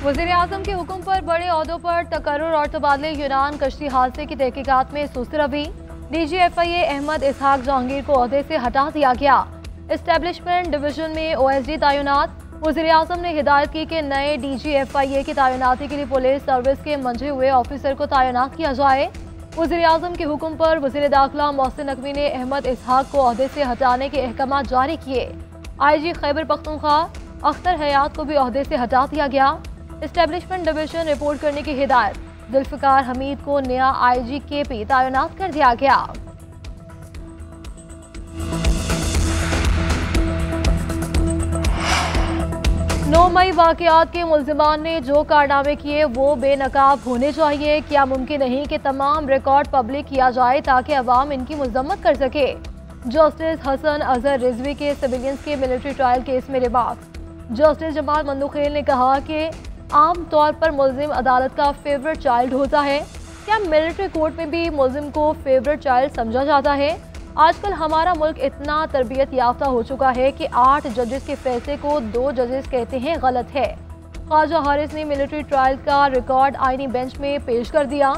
वज़ीर-ए-आज़म के हुक्म पर बड़े ओहदों पर तकर्रुर और तबादले। यूनान कश्ती हादसे की तहकीकात में सुस्त रवि। DGFIA अहमद इसहाक जहांगीर को ओहदे से हटा दिया गया। एस्टेब्लिशमेंट डिवीजन में OSD तैनात। वज़ीर-ए-आज़म ने हिदायत की कि नए DGFIA की तैनाती के लिए पुलिस सर्विस के मंझे हुए ऑफिसर को तैनात किया जाए। वज़ीर-ए-आज़म के हुक्म पर वज़ीर दाखिला मोहसिन नकवी ने अहमद इसहाक को ओहदे से हटाने के अहकाम जारी किए। IG खैबर पख्तूनख्वा अख्तर हयात को भी ओहदे से हटा दिया गया। एस्टेब्लिशमेंट डिवीजन रिपोर्ट करने की हिदायत। जुल्फ़िकार हमीद को नया IG KP तैनात कर दिया गया। 9 मई वाक़यात के मुल्ज़िमान ने जो कारनामे किए वो बेनकाब होने चाहिए। क्या मुमकिन नहीं कि तमाम रिकॉर्ड पब्लिक किया जाए ताकि अवाम इनकी मजम्मत कर सके। जस्टिस हसन अजहर रिजवी के सिविलियंस के मिलिट्री ट्रायल केस में रिमार्क्स। जस्टिस जमाल मंदुखेल ने कहा कि आम तौर पर मुल्जिम अदालत का फेवरेट चाइल्ड होता है। क्या मिलिट्री कोर्ट में भी मुल्जिम को फेवरेट चाइल्ड समझा जाता है? आजकल हमारा मुल्क इतना तरबियत याफ्ता हो चुका है कि 8 जजेस के फैसले को 2 जजेस कहते हैं गलत है। ख्वाजा हारिस ने मिलिट्री ट्रायल का रिकॉर्ड आईनी बेंच में पेश कर दिया।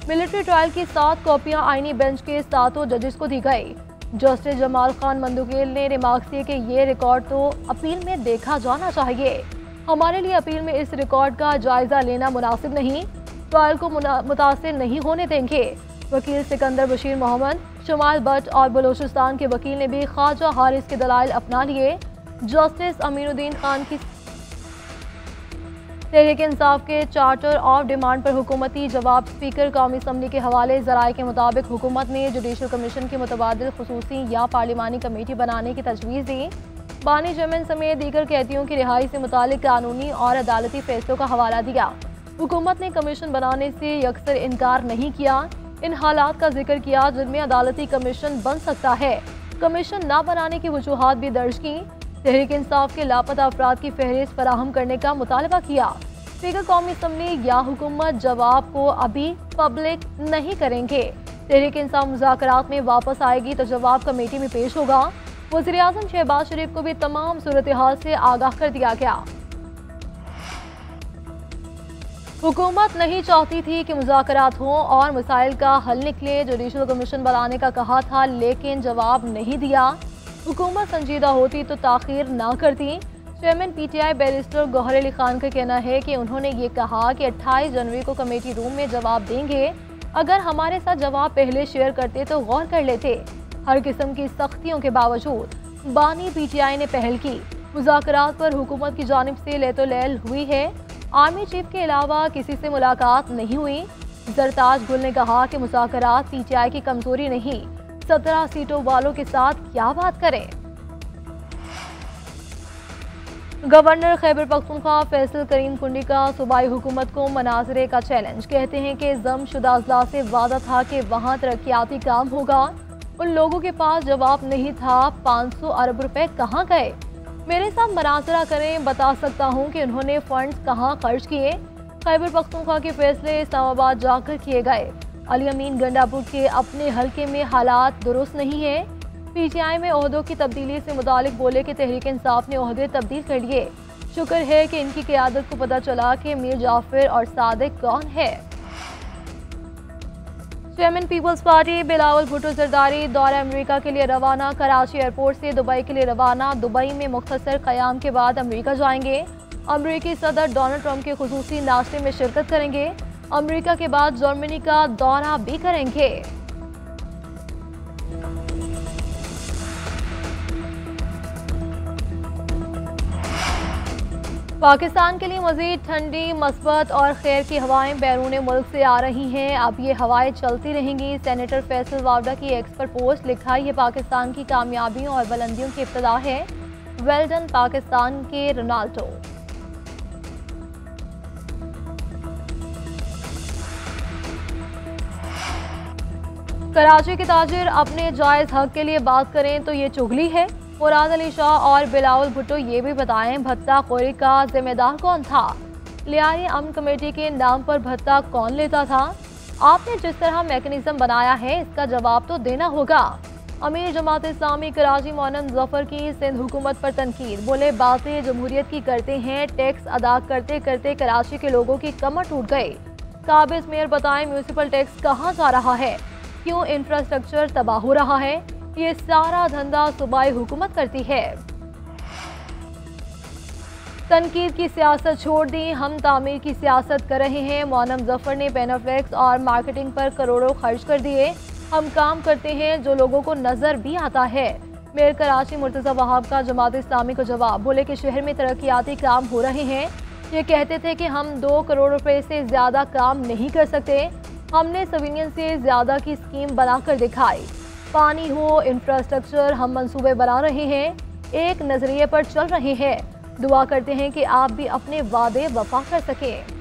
मिलिट्री ट्रायल की 7 कॉपियां आईनी बेंच के 7 जजेस को दी गई। जस्टिस जमाल खान मंदुखेल ने रिमार्क्स दिए कि ये रिकॉर्ड तो अपील में देखा जाना चाहिए। हमारे लिए अपील में इस रिकॉर्ड का जायजा लेना मुनासिब नहीं। ट्रायल को मुतासिर नहीं होने देंगे। वकील सिकंदर बशीर मोहम्मद, शमाल बट और बलोचिस्तान के वकील ने भी ख्वाजा हारिस के दलाइल अपना लिए। जस्टिस अमीनुद्दीन खान की तहरीक इंसाफ के चार्टर ऑफ डिमांड पर हुकूमती जवाब। स्पीकर कौमी असम्बली के हवाले ज़राए के मुताबिक हुकूमत ने जुडिशल कमीशन की मुतबादिल खुसूसी या पार्लिमानी कमेटी बनाने की तजवीज़ दी। बानी जमन समेत दीगर कैदियों की रिहाई से मुतालिक कानूनी और अदालती फैसलों का हवाला दिया। हुकूमत ने कमीशन बनाने से यकसर इनकार नहीं किया। इन हालात का जिक्र किया जिनमें अदालती कमीशन बन सकता है। कमीशन न बनाने की वजूहात भी दर्ज की। तहरीक इंसाफ के लापता अफराद की फहरिस्त फराहम करने का मुतालबा किया। स्पीकर कौमी असम्बली या हुकूमत जवाब को अभी पब्लिक नहीं करेंगे। तहरीक इंसाफ मुज़ाकरात में वापस आएगी तो जवाब कमेटी में पेश होगा। वज़ीर-ए-आज़म शहबाज शरीफ को भी तमाम सूरत हाल से आगाह कर दिया गया। हुकूमत नहीं चाहती थी कि मुज़ाकरात हों और मसाइल का हल निकले। जुडिशल कमीशन बनाने का कहा था लेकिन जवाब नहीं दिया। हुकूमत संजीदा होती तो ताख़ीर ना करती। Chairman PTI barrister Gauhar Ali Khan का कहना है कि उन्होंने ये कहा कि 28 जनवरी को कमेटी रूम में जवाब देंगे। अगर हमारे साथ जवाब पहले शेयर करते तो गौर कर लेते। हर किस्म की सख्तियों के बावजूद बानी PTI ने पहल की। मुज़ाकरात पर हुकूमत की जानिब से लेतो लैल हुई है। आर्मी चीफ के अलावा किसी से मुलाकात नहीं हुई। जरताज गुल ने कहा कि मुज़ाकरात PTI की कमजोरी नहीं, 17 सीटों वालों के साथ क्या बात करें। गवर्नर खैबर पख्तूनख्वा फैसल करीम कुंडी का सूबाई हुकूमत को मनाजरे का चैलेंज। कहते हैं कि जमशुदा अजला से वादा था कि वहाँ तरक्याती काम होगा। उन लोगों के पास जवाब नहीं था। 500 अरब रुपए कहाँ गए? मेरे साथ मनाजरा करें, बता सकता हूँ कि उन्होंने फंड्स कहाँ खर्च किए। खैबर पख्तूनख्वा के फैसले इस्लामाबाद जाकर किए गए। अली अमीन गंडापुर के अपने हल्के में हालात दुरुस्त नहीं है। PTI में ओहदों की तब्दीली से मुतालिक बोले कि तहरीक इंसाफ ने ओहदे तब्दील कर लिए। शुक्र है कि इनकी क़यादत को पता चला कि मीर जाफर और सादिक कौन है। चेयरमैन पीपल्स पार्टी बिलावल भुट्टो जरदारी दौरा अमेरिका के लिए रवाना। कराची एयरपोर्ट से दुबई के लिए रवाना। दुबई में मुख्तसर क़याम के बाद अमेरिका जाएंगे। अमेरिकी सदर डोनाल्ड ट्रंप के खुसूसी नाश्ते में शिरकत करेंगे। अमेरिका के बाद जर्मनी का दौरा भी करेंगे। पाकिस्तान के लिए मज़ीद ठंडी, मस्बत और खैर की हवाएं बैरून मुल्क से आ रही हैं। अब ये हवाएं चलती रहेंगी। सेनेटर फैसल वावडा की एक्स पर पोस्ट लिखा, ये पाकिस्तान की कामयाबियों और बुलंदियों की इब्तिदा है। वेल डन पाकिस्तान के रोनाल्डो। कराची के ताजिर अपने जायज़ हक के लिए बात करें तो ये चुगली है। मुराद अली शाह और बिलावल भुट्टो ये भी बताएं भत्ता खोरी का जिम्मेदार कौन था। लियारी अमन कमेटी के नाम पर भत्ता कौन लेता था? आपने जिस तरह मैकेनिज्म बनाया है इसका जवाब तो देना होगा। अमीर जमात इस्लामी कराची मोनम जफर की सिंध हुकूमत पर तनकीद। बोले बातें जमहूरियत की करते हैं, टैक्स अदा करते करते कराची के लोगों की कमर टूट गई। काबिज मेयर बताएं म्यूनिसिपल टैक्स कहाँ जा रहा है, क्यों इंफ्रास्ट्रक्चर तबाह हो रहा है, ये सारा धंधा सूबाई हुकूमत करती है। तनकीद की सियासत छोड़ दी, हम तामीर की सियासत कर रहे हैं। मोनम जफर ने पेनाफ्लेक्स और मार्केटिंग पर करोड़ों खर्च कर दिए। हम काम करते हैं जो लोगों को नजर भी आता है। मेयर कराची मुर्तज़ा वहाब का जमात इस्लामी को जवाब। बोले कि शहर में तरक्याती काम हो रहे हैं। ये कहते थे कि हम 2 करोड़ रुपए से ज्यादा काम नहीं कर सकते। हमने सिविलियन से ज्यादा की स्कीम बनाकर दिखाई। पानी हो, इंफ्रास्ट्रक्चर, हम मंसूबे बना रहे हैं, एक नजरिए पर चल रहे हैं। दुआ करते हैं कि आप भी अपने वादे वफा कर सकें।